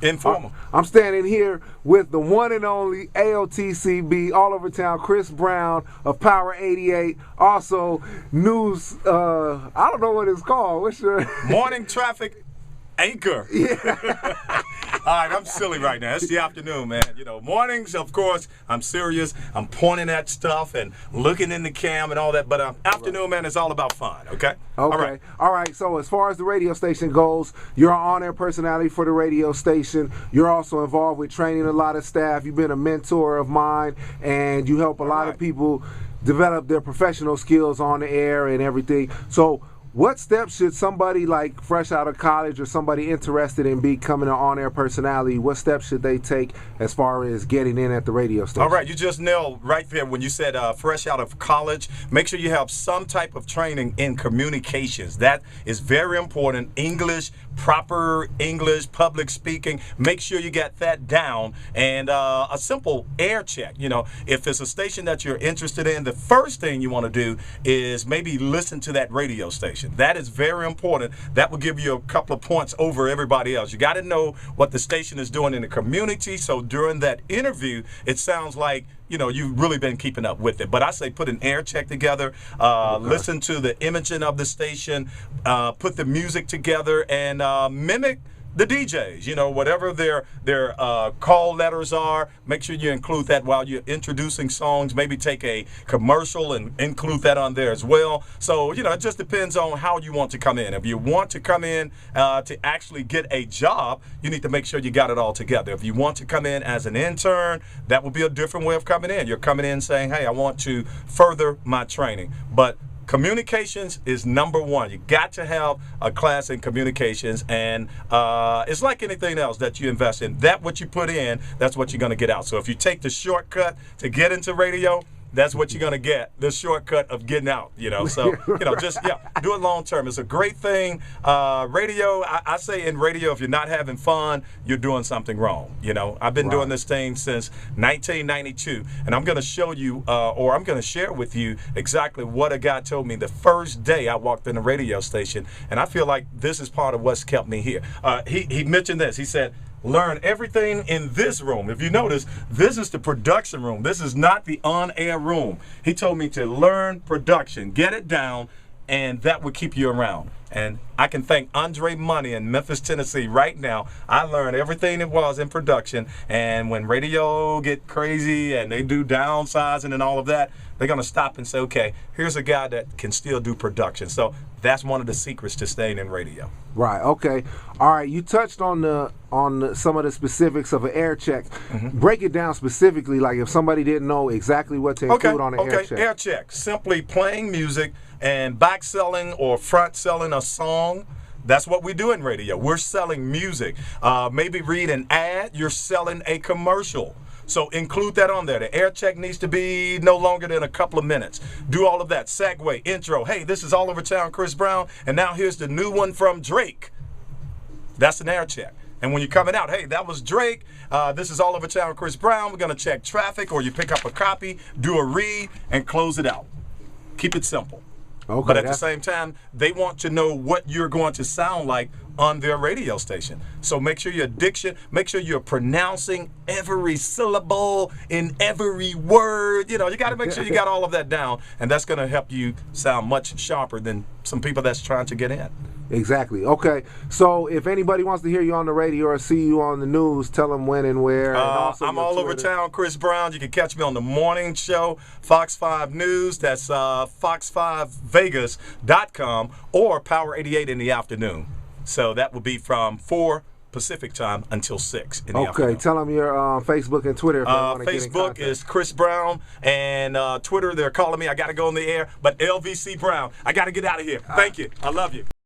Informal. I'm standing here with the one and only AOTCB, all over town, Chris Brown of Power 88. Also, news, I don't know what it's called. What's your... Morning traffic anchor. Yeah. All right, I'm silly right now. It's the afternoon, man. You know, mornings, of course, I'm serious. I'm pointing at stuff and looking in the cam and all that. But afternoon, man, it's all about fun, okay? Okay. All right. So as far as the radio station goes, you're an on-air personality for the radio station. You're also involved with training a lot of staff. You've been a mentor of mine, and you help a lot of people develop their professional skills on the air and everything. So what steps should somebody like fresh out of college or somebody interested in becoming an on-air personality, what steps should they take as far as getting in at the radio station? All right, you just nailed right there when you said fresh out of college. Make sure you have some type of training in communications. That is very important. English, proper English, public speaking. Make sure you get that down. And a simple air check. You know, if it's a station that you're interested in, the first thing you want to do is maybe listen to that radio station. That is very important. That will give you a couple of points over everybody else. You got to know what the station is doing in the community. So during that interview, it sounds like, you know, you've really been keeping up with it. But I say put an air check together, listen to the imaging of the station, put the music together, and mimic the DJs, you know, whatever their call letters are, make sure you include that while you're introducing songs. Maybe take a commercial and include that on there as well. So, you know, it just depends on how you want to come in. If you want to come in to actually get a job, you need to make sure you got it all together. If you want to come in as an intern, that would be a different way of coming in. You're coming in saying, hey, I want to further my training. But communications is number one. You got to have a class in communications, and it's like anything else that you invest in. That what you put in, that's what you're going to get out. So if you take the shortcut to get into radio, that's what you're going to get, the shortcut of getting out, you know. So, you know, just, do it long term. It's a great thing. Radio, I say in radio, if you're not having fun, you're doing something wrong. You know, I've been doing this thing since 1992, and I'm going to show you, or I'm going to share with you exactly what a guy told me the first day I walked in a radio station, and I feel like this is part of what's kept me here. He mentioned this. He said, learn everything in this room. If you notice, this is the production room. This is not the on-air room. He told me to learn production, get it down, and that would keep you around. And I can thank Andre Money in Memphis, Tennessee right now. I learned everything it was in production, and when radio get crazy and they do downsizing and all of that, they're going to stop and say, okay, here's a guy that can still do production. So that's one of the secrets to staying in radio. Right. Okay. All right. You touched on some of the specifics of an air check. Break it down specifically, like if somebody didn't know exactly what to include on an air check. Air check. Simply playing music and back selling or front selling a song. That's what we do in radio. We're selling music. Maybe read an ad. You're selling a commercial. So include that on there. The air check needs to be no longer than a couple of minutes. Do all of that. Segue, intro. Hey, this is All Over Town Chris Brown, and now here's the new one from Drake. That's an air check. And when you're coming out, hey, that was Drake. This is All Over Town Chris Brown. We're going to check traffic, or you pick up a copy, do a read, and close it out. Keep it simple. Okay, but at the same time, they want to know what you're going to sound like on their radio station. So make sure your diction, make sure you're pronouncing every syllable in every word. You know, you got to make sure you got all of that down, and that's going to help you sound much sharper than some people that's trying to get in. Exactly. Okay. So if anybody wants to hear you on the radio or see you on the news, tell them when and where. And also I'm All Over Town Chris Brown. You can catch me on the morning show, Fox 5 News. That's fox5vegas.com, or Power 88 in the afternoon. So that will be from 4 Pacific time until 6 in the afternoon. Okay, tell them your Facebook and Twitter if they want to get in Facebook contact. is Chris Brown, and Twitter, they're calling me. I got to go on the air, but LVC Brown. I got to get out of here. Thank you. I love you.